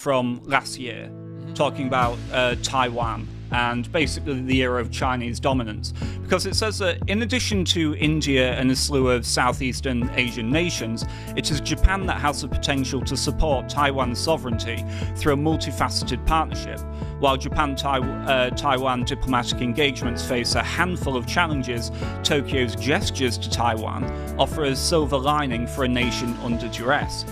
from last year, talking about Taiwan and basically the era of Chinese dominance, because it says that in addition to India and a slew of Southeastern Asian nations, it is Japan that has the potential to support Taiwan's sovereignty through a multifaceted partnership. While Japan-Taiwan diplomatic engagements face a handful of challenges, Tokyo's gestures to Taiwan offer a silver lining for a nation under duress.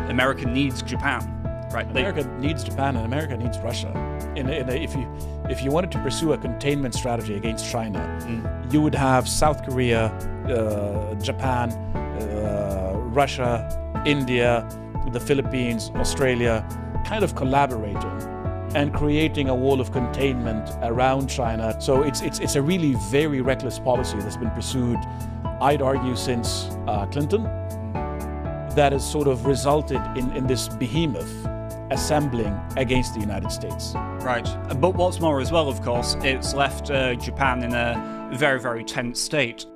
America needs Japan. Right. America needs Japan and America needs Russia. If you wanted to pursue a containment strategy against China, you would have South Korea, Japan, Russia, India, the Philippines, Australia, kind of collaborating and creating a wall of containment around China. So it's a really very reckless policy that's been pursued, I'd argue, since Clinton, that has sort of resulted in this behemoth assembling against the United States. Right. But what's more as well, of course, it's left Japan in a very, very tense state.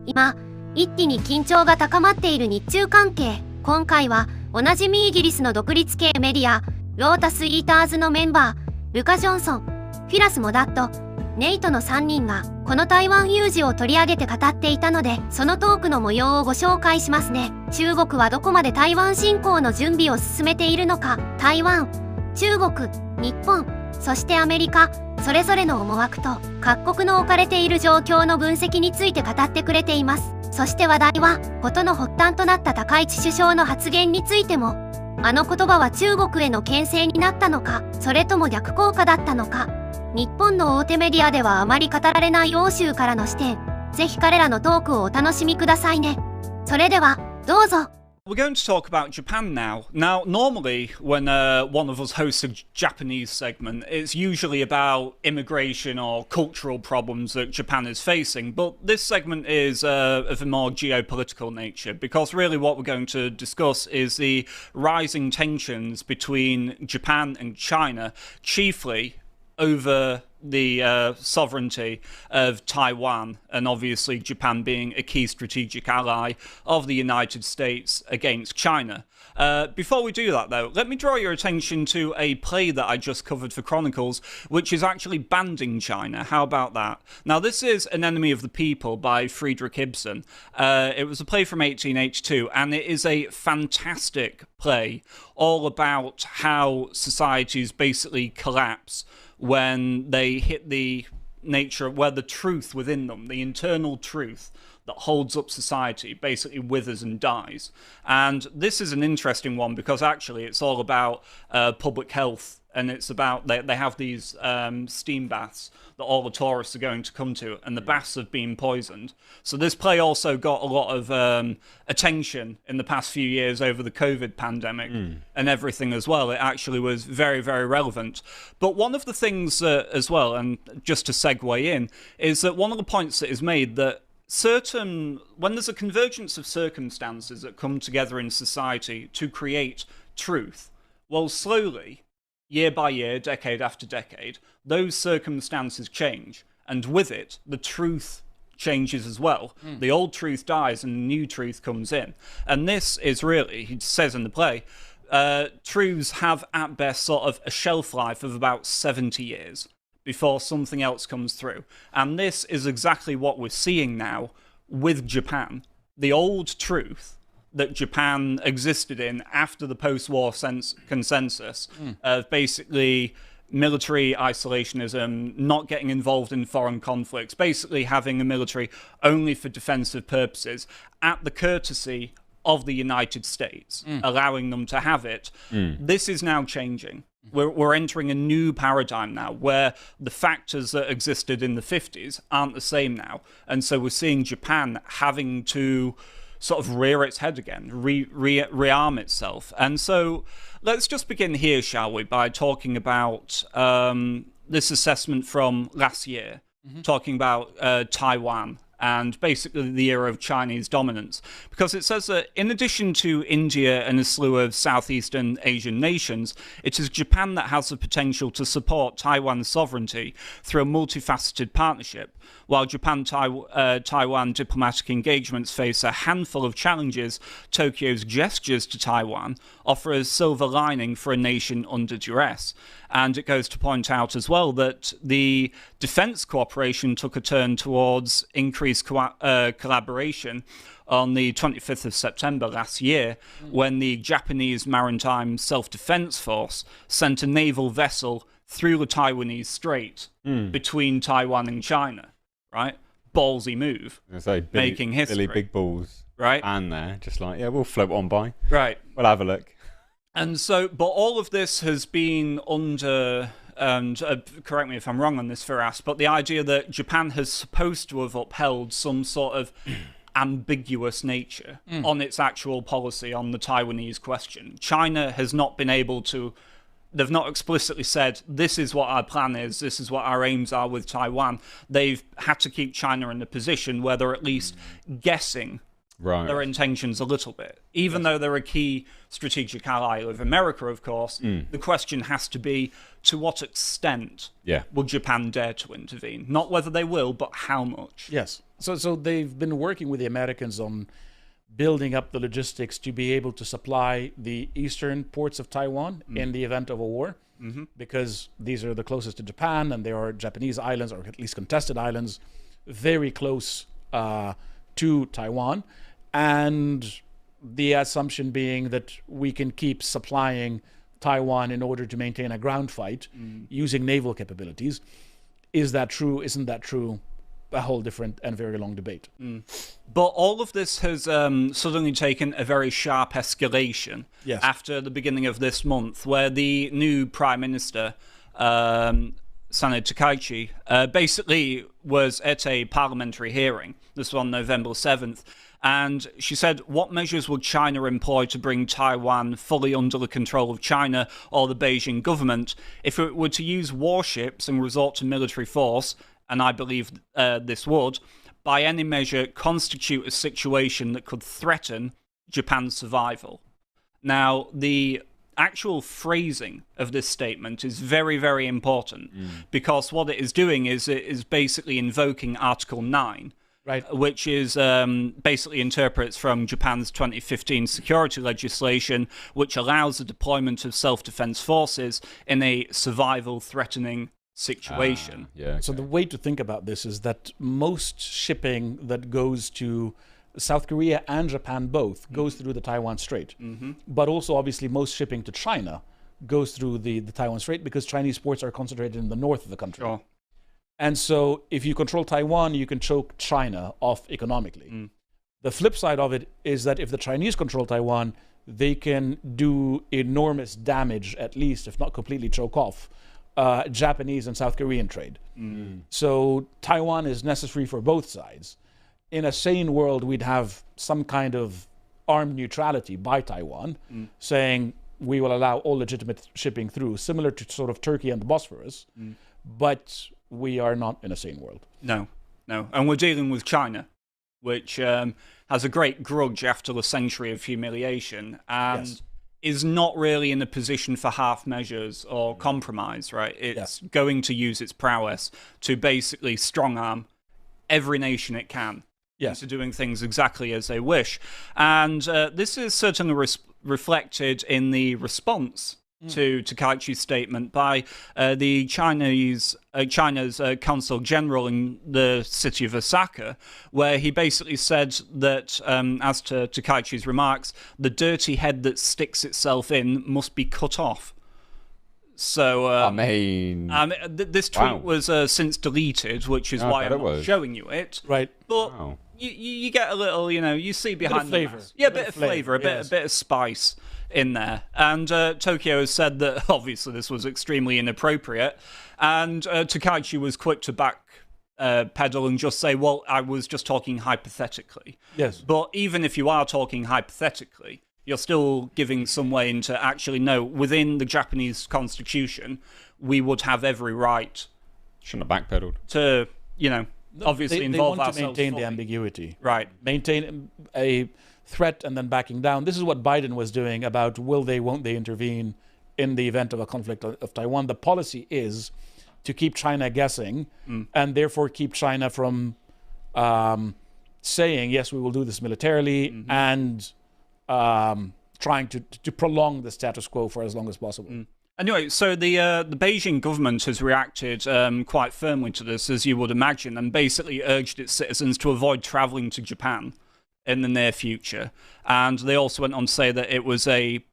今、一気に緊張が高まっている日中関係。今回は、おなじみイギリスの独立系メディア、ロータス・イーターズのメンバー、ルカ・ジョンソン、フィラス・モダット、ネイトの3人が、この台湾有事を取り上げて語っていたので、そのトークの模様をご紹介しますね。中国はどこまで台湾侵攻の準備を進めているのか、台湾、中国、日本、そしてアメリカ、それぞれの思惑と各国の置かれている状況の分析について語ってくれています。そして話題は、事の発端となった高市首相の発言についても、あの言葉は中国への牽制になったのか、それとも逆効果だったのか。日本の大手メディアではあまり語られない欧州からの視点。ぜひ彼らのトークをお楽しみくださいね。それでは、どうぞ。We're going to talk about Japan now. Now, normally, when one of us hosts a Japanese segment, it's usually about immigration or cultural problems that Japan is facing. But this segment is of a more geopolitical nature, because really what we're going to discuss is the rising tensions between Japan and China, chiefly over the sovereignty of Taiwan, and obviously Japan being a key strategic ally of the United States against China. Before we do that, though, let me draw your attention to a play that I just covered for Chronicles, which is actually banding China. How about that? Now, this is An Enemy of the People by Friedrich Ibsen. It was a play from 1882, and it is a fantastic play all about how societies basically collapse when they hit the nature where the truth within them, the internal truth that holds up society, basically withers and dies. And this is an interesting one because actually it's all about public health, and it's about they have these steam baths that all the tourists are going to come to, and the baths have been poisoned. So this play also got a lot of attention in the past few years over the COVID pandemic and everything as well. It actually was very, very relevant. But one of the things as well, and just to segue in, is that one of the points that is made that when there's a convergence of circumstances that come together in society to create truth, well, slowly, year by year, decade after decade, those circumstances change, and with it, the truth changes as well. The old truth dies and the new truth comes in. And this is really, he says in the play, truths have at best sort of a shelf life of about 70 years before something else comes through. And this is exactly what we're seeing now with Japan. The old truth that Japan existed in after the post-war consensus of basically military isolationism, not getting involved in foreign conflicts, basically having a military only for defensive purposes, at the courtesy of the United States, allowing them to have it. This is now changing. We're entering a new paradigm now where the factors that existed in the 50s aren't the same now. And so we're seeing Japan having to sort of rear its head again, rearm itself. And so let's just begin here, shall we, by talking about this assessment from last year, talking about Taiwan and basically the era of Chinese dominance, because it says that in addition to India and a slew of Southeastern Asian nations, it is Japan that has the potential to support Taiwan's sovereignty through a multifaceted partnership. While Japan-Taiwan diplomatic engagements face a handful of challenges, Tokyo's gestures to Taiwan offer a silver lining for a nation under duress. And it goes to point out as well that the defense cooperation took a turn towards increased collaboration on the 25th of September last year, when the Japanese Maritime Self-Defense Force sent a naval vessel through the Taiwanese Strait between Taiwan and China. Right? Ballsy move. Making history. Billy Big Balls. Right? And there, just like, yeah, we'll float on by. Right. We'll have a look. And so, but all of this has been under, and correct me if I'm wrong on this, Firas, but the idea that Japan has supposed to have upheld some sort of ambiguous nature on its actual policy on the Taiwanese question. China has not been able to, they've not explicitly said, this is what our plan is, this is what our aims are with Taiwan. They've had to keep China in a position where they're at least guessing their intentions a little bit. Even though they're a key strategic ally of America, of course, the question has to be, to what extent will Japan dare to intervene? Not whether they will, but how much. Yes. So they've been working with the Americans on building up the logistics to be able to supply the eastern ports of Taiwan in the event of a war, because these are the closest to Japan, and they are Japanese islands, or at least contested islands, very close to Taiwan. And the assumption being that we can keep supplying Taiwan in order to maintain a ground fight using naval capabilities. Is that true? Isn't that true? A whole different and very long debate. But all of this has suddenly taken a very sharp escalation after the beginning of this month, where the new Prime Minister, Sanai Takaichi, basically was at a parliamentary hearing. This was on November 7th. And she said, what measures would China employ to bring Taiwan fully under the control of China or the Beijing government if it were to use warships and resort to military force, and I believe this would, by any measure constitute a situation that could threaten Japan's survival. Now, the actual phrasing of this statement is very, very important, because what it is doing is it is basically invoking Article 9, which is basically interprets from Japan's 2015 security legislation, which allows the deployment of self-defense forces in a survival-threatening situation. So the way to think about this is that most shipping that goes to South Korea and Japan both goes through the Taiwan Strait. But also, obviously, most shipping to China goes through the Taiwan Strait, because Chinese ports are concentrated in the north of the country. And so if you control Taiwan, you can choke China off economically. The flip side of it is that if the Chinese control Taiwan, they can do enormous damage, at least, if not completely choke off, Japanese and South Korean trade. So Taiwan is necessary for both sides. In a sane world, we'd have some kind of armed neutrality by Taiwan, saying we will allow all legitimate shipping through, similar to sort of Turkey and the Bosphorus. But we are not in a sane world. No. And we're dealing with China, which has a great grudge after a century of humiliation, and is not really in a position for half measures or compromise, right? It's going to use its prowess to basically strong-arm every nation it can into doing things exactly as they wish. And this is certainly reflected in the response to Takaichi's statement by the China's consul general in the city of Osaka, where he basically said that, as to Takaichi's remarks, the dirty head that sticks itself in must be cut off. So, this tweet was since deleted, which is why I'm not showing you it. Right. But you get a little, you see behind the mask. Yeah, a bit of flavor, a bit of spice in there. And Tokyo has said that obviously this was extremely inappropriate, and Takaichi was quick to backpedal and just say, well, I was just talking hypothetically. Yes. But even if you are talking hypothetically, you're still giving some way into actually, no, within the Japanese constitution, we would have every right. Shouldn't have backpedaled. To, obviously they involve want to ourselves maintain fully. the ambiguity. Right. Maintain a threat and then backing down. This is what Biden was doing about will they, won't they intervene in the event of a conflict of Taiwan. The policy is to keep China guessing and therefore keep China from saying, yes, we will do this militarily and trying to prolong the status quo for as long as possible. Anyway, so the Beijing government has reacted quite firmly to this, as you would imagine, and basically urged its citizens to avoid traveling to Japan in the near future. And they also went on to say that it was a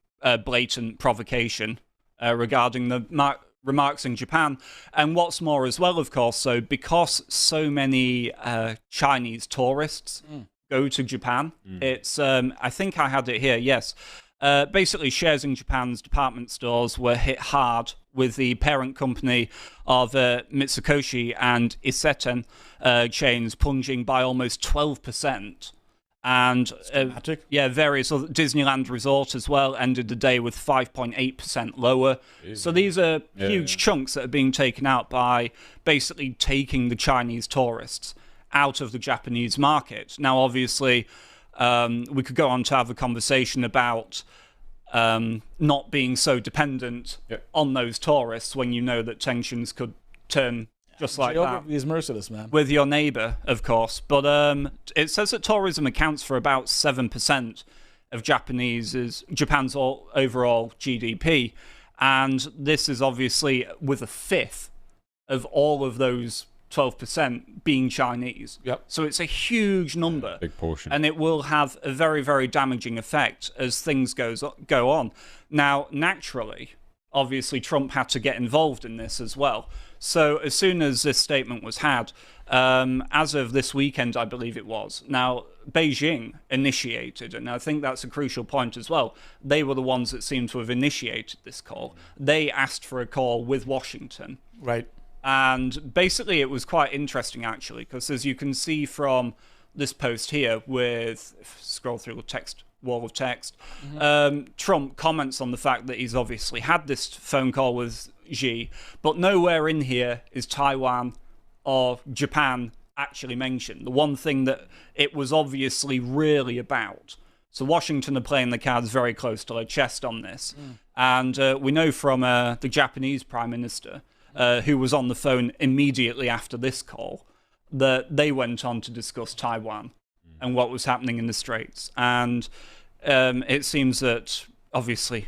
blatant provocation regarding the remarks in Japan. And what's more as well, of course, so because so many Chinese tourists go to Japan, it's, I think I had it here, yes. Basically, shares in Japan's department stores were hit hard, with the parent company of Mitsukoshi and Isetan chains plunging by almost 12%. And various other Disneyland Resort as well ended the day with 5.8% lower. So these are huge chunks that are being taken out by basically taking the Chinese tourists out of the Japanese market. Now, obviously, we could go on to have a conversation about not being so dependent on those tourists when you know that tensions could turn just like that. Geography is merciless, man. With your neighbour, of course. But it says that tourism accounts for about 7% of Japan's overall GDP. And this is obviously with a fifth of all of those 12% being Chinese. Yep. So it's a huge number. Big portion. And it will have a very, very damaging effect as things go on. Now, naturally, obviously, Trump had to get involved in this as well. So as soon as this statement was had, as of this weekend, I believe it was, now Beijing initiated, and I think that's a crucial point as well, they were the ones that seem to have initiated this call. They asked for a call with Washington. Right. And basically it was quite interesting, actually, because as you can see from this post here with, scroll through the text, wall of text, Trump comments on the fact that he's obviously had this phone call with Xi, but nowhere in here is Taiwan or Japan actually mentioned. The one thing that it was obviously really about. So Washington are playing the cards very close to their chest on this. And we know from the Japanese Prime Minister, who was on the phone immediately after this call, that they went on to discuss Taiwan and what was happening in the Straits. And it seems that, obviously,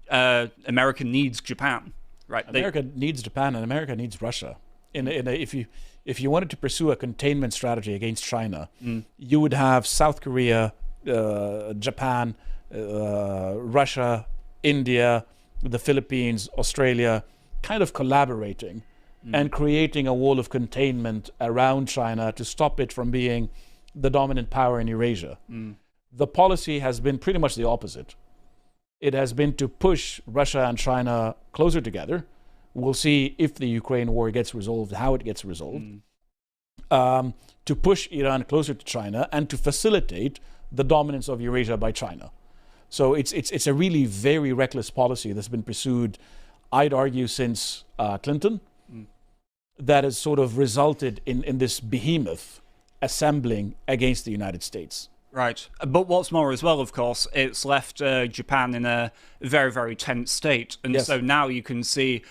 America needs Japan. Right? America needs Japan and America needs Russia. If you wanted to pursue a containment strategy against China, you would have South Korea, Japan, Russia, India, the Philippines, Australia, kind of collaborating and creating a wall of containment around China to stop it from being the dominant power in Eurasia. The policy has been pretty much the opposite. It has been to push Russia and China closer together. We'll see if the Ukraine war gets resolved, how it gets resolved. To push Iran closer to China and to facilitate the dominance of Eurasia by China. So it's a really very reckless policy that's been pursued, I'd argue, since Clinton, that has sort of resulted in this behemoth assembling against the United States. Right. But what's more as well, of course, it's left Japan in a very, very tense state. And so now you can see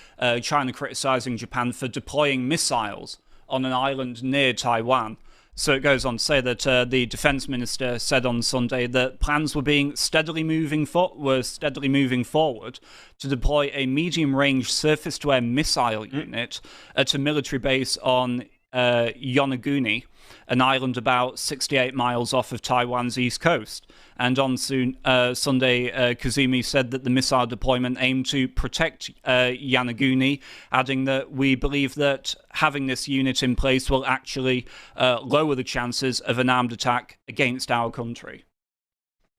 China criticizing Japan for deploying missiles on an island near Taiwan. So it goes on to say that the defense minister said on Sunday that plans were steadily moving forward to deploy a medium-range surface-to-air missile unit at a military base on Yonaguni, an island about 68 miles off of Taiwan's east coast. And on Sunday, Kazumi said that the missile deployment aimed to protect Yonaguni, adding that we believe that having this unit in place will actually lower the chances of an armed attack against our country.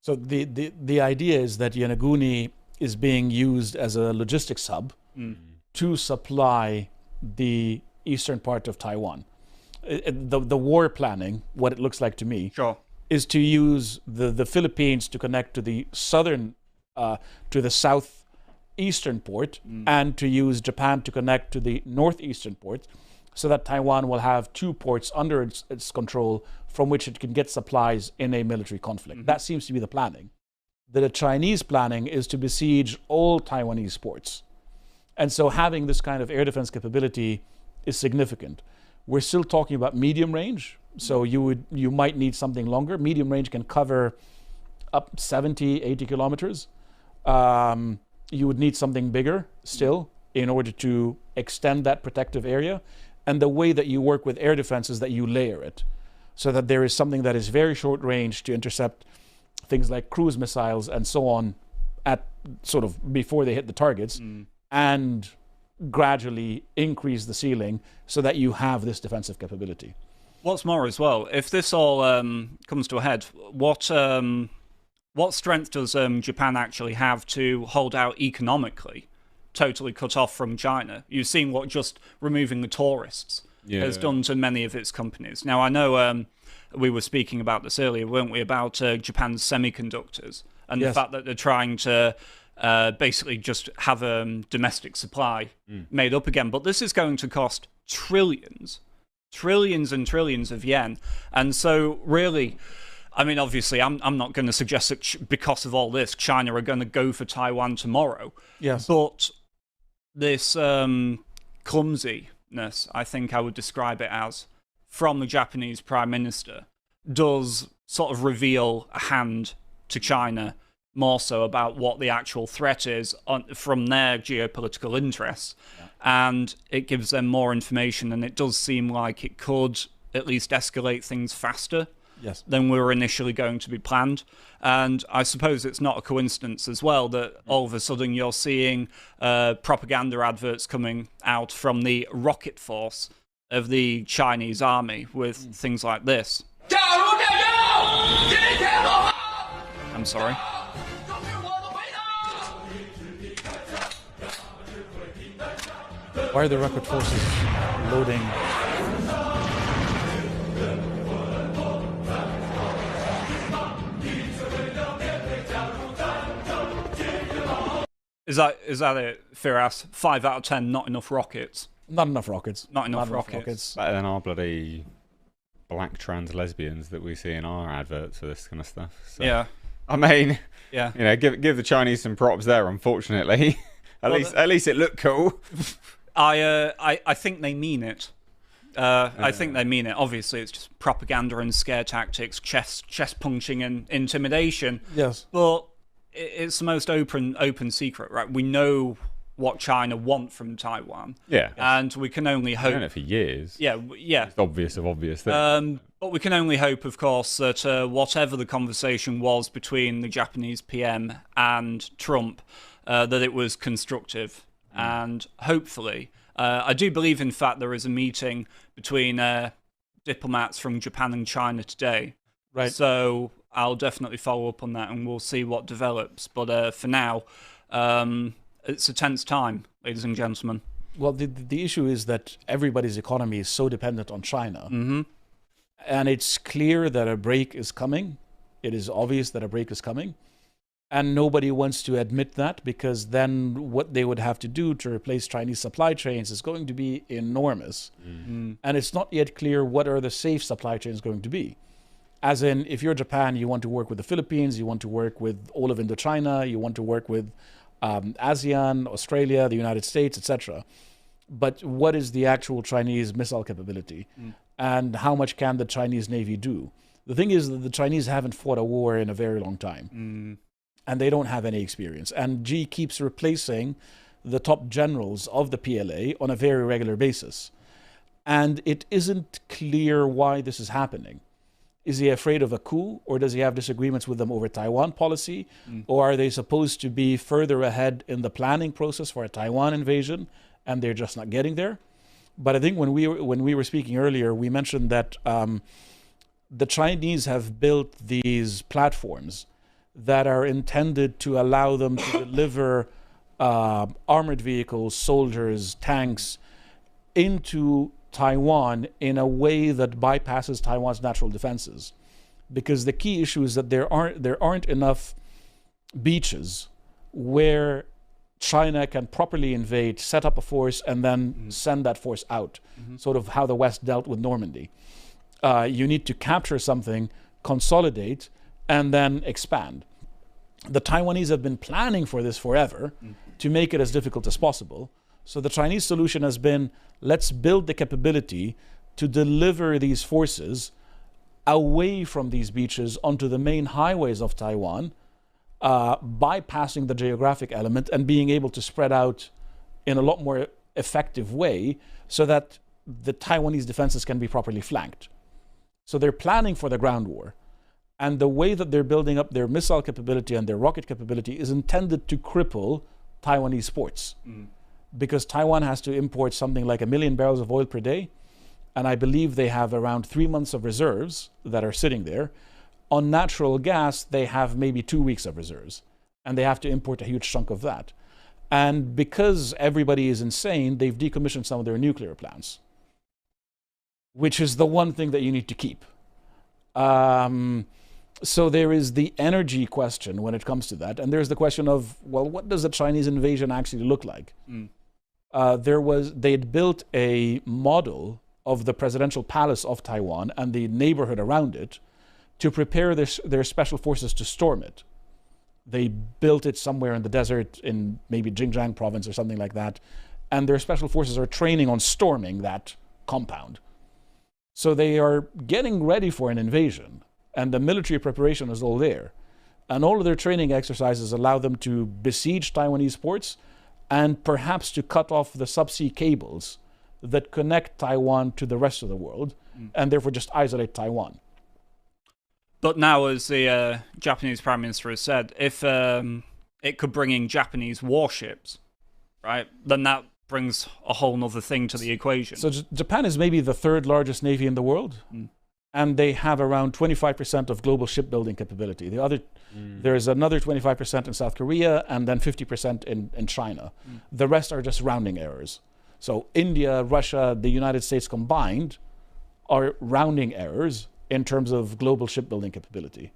So the idea is that Yonaguni is being used as a logistics hub to supply the eastern part of Taiwan. The war planning, what it looks like to me, is to use the Philippines to connect to the southern, to the southeastern port, and to use Japan to connect to the northeastern port, so that Taiwan will have 2 ports under its control from which it can get supplies in a military conflict. That seems to be the planning. The Chinese planning is to besiege all Taiwanese ports. And so having this kind of air defense capability is significant. We're still talking about medium range, so you might need something longer. Medium range can cover up 70, 80 kilometers. You would need something bigger still in order to extend that protective area. And the way that you work with air defense is that you layer it, so that there is something that is very short range to intercept things like cruise missiles and so on at sort of before they hit the targets, and gradually increase the ceiling so that you have this defensive capability. What's more as well, if this all comes to a head, what strength does Japan actually have to hold out economically, totally cut off from China? You've seen what just removing the tourists has done to many of its companies. Now, I know we were speaking about this earlier, weren't we, about Japan's semiconductors and the fact that they're trying to basically just have a domestic supply made up again. But this is going to cost trillions and trillions of yen. And so really, I mean, obviously, I'm not going to suggest that because of all this, China are going to go for Taiwan tomorrow. Yes. But this clumsiness, I think I would describe it as, from the Japanese Prime Minister, does sort of reveal a hand to China more so about what the actual threat is from their geopolitical interests. And it gives them more information, and it does seem like it could at least escalate things faster than we were initially going to be planned. And I suppose it's not a coincidence as well that all of a sudden you're seeing propaganda adverts coming out from the rocket force of the Chinese army with things like this. I'm sorry. Why are the rocket forces loading? Is that it, Firas? 5 out of 10, not enough rockets. Not enough rockets. Not enough rockets. Better than our bloody black trans lesbians that we see in our adverts for this kind of stuff. So, Yeah. I mean, Yeah. you know, give the Chinese some props there. Unfortunately, at least it looked cool. I think they mean it. I think they mean it. Obviously, it's just propaganda and scare tactics, chest punching and intimidation. Yes. But it's the most open secret, right? We know what China want from Taiwan. Yeah. And we can only hope. We've known it for years. Yeah. It's obvious things. But we can only hope, of course, that whatever the conversation was between the Japanese PM and Trump, that it was constructive. And hopefully, I do believe, in fact, there is a meeting between diplomats from Japan and China today. Right. So I'll definitely follow up on that, and we'll see what develops. But for now, it's a tense time, ladies and gentlemen. Well, the issue is that everybody's economy is so dependent on China. Mm-hmm. And it's clear that a break is coming. It is obvious that a break is coming. And nobody wants to admit that, because then what they would have to do to replace Chinese supply chains is going to be enormous. Mm-hmm. And it's not yet clear what are the safe supply chains going to be. As in, if you're Japan, you want to work with the Philippines, you want to work with all of Indochina, you want to work with ASEAN, Australia, the United States, etc. But what is the actual Chinese missile capability? And how much can the Chinese Navy do? The thing is that the Chinese haven't fought a war in a very long time. And they don't have any experience. And Xi keeps replacing the top generals of the PLA on a very regular basis. And it isn't clear why this is happening. Is he afraid of a coup, or does he have disagreements with them over Taiwan policy? Or are they supposed to be further ahead in the planning process for a Taiwan invasion, and they're just not getting there? But I think when we were speaking earlier, we mentioned that the Chinese have built these platforms that are intended to allow them to deliver armored vehicles, soldiers, tanks into Taiwan in a way that bypasses Taiwan's natural defenses. Because the key issue is that there aren't enough beaches where China can properly invade, set up a force, and then send that force out. Sort of how the West dealt with Normandy. You need to capture something, consolidate, and then expand. The Taiwanese have been planning for this forever to make it as difficult as possible. So the Chinese solution has been, let's build the capability to deliver these forces away from these beaches onto the main highways of Taiwan, bypassing the geographic element and being able to spread out in a lot more effective way so that the Taiwanese defenses can be properly flanked. So they're planning for the ground war. And the way that they're building up their missile capability and their rocket capability is intended to cripple Taiwanese ports. Because Taiwan has to import something like 1 million barrels of oil per day. And I believe they have around 3 months of reserves that are sitting there. On natural gas, they have maybe 2 weeks of reserves. And they have to import a huge chunk of that. And because everybody is insane, they've decommissioned some of their nuclear plants, which is the one thing that you need to keep. So there is the energy question when it comes to that. And there's the question of, well, what does a Chinese invasion actually look like? They'd built a model of the presidential palace of Taiwan and the neighborhood around it to prepare their special forces to storm it. They built it somewhere in the desert in maybe Xinjiang province or something like that. And their special forces are training on storming that compound. So they are getting ready for an invasion. And the military preparation is all there. And all of their training exercises allow them to besiege Taiwanese ports and perhaps to cut off the subsea cables that connect Taiwan to the rest of the world, and therefore just isolate Taiwan. But now, as the Japanese Prime Minister has said, if it could bring in Japanese warships, right, then that brings a whole nother thing to the equation. So Japan is maybe the third largest navy in the world, and they have around 25% of global shipbuilding capability. There is another 25% in South Korea, and then 50% in China. The rest are just rounding errors. So India, Russia, the United States combined are rounding errors in terms of global shipbuilding capability.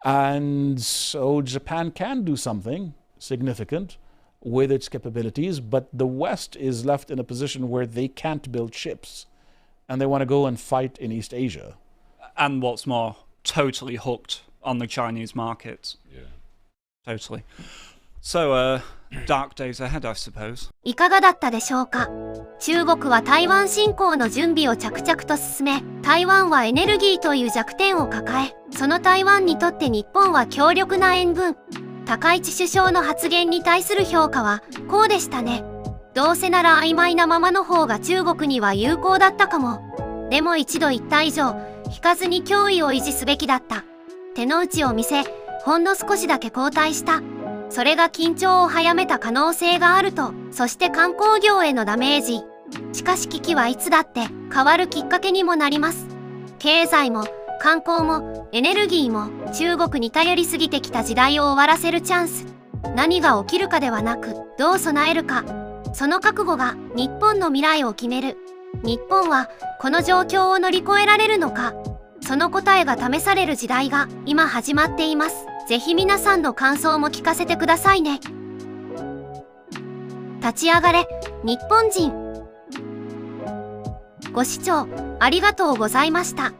And so Japan can do something significant with its capabilities, but the West is left in a position where they can't build ships, and they want to go and fight in East Asia. And what's more, totally hooked on the Chinese markets. Yeah. Totally. So, dark days ahead, I suppose. いかがだったでしょうか。中国は台湾侵攻の準備を着々と進め、台湾はエネルギーという弱点を抱え、その台湾にとって日本は強力な援軍。高市首相の発言に対する評価はこうでしたね。どうせなら曖昧なままの方が中国には有効だったかも。でも一度言った以上、引かずに脅威を維持すべきだった。手の内を見せ、ほんの少しだけ後退した。それが緊張を早めた可能性があると、そして観光業へのダメージ。しかし危機はいつだって変わるきっかけにもなります。経済も観光もエネルギーも中国に頼りすぎてきた時代を終わらせるチャンス。何が起きるかではなく、どう備えるか。その覚悟が日本の未来を決める。日本はこの状況を乗り越えられるのか。その答えが試される時代が今始まっています。ぜひ皆さんの感想も聞かせてくださいね。立ち上がれ、日本人。ご視聴ありがとうございました。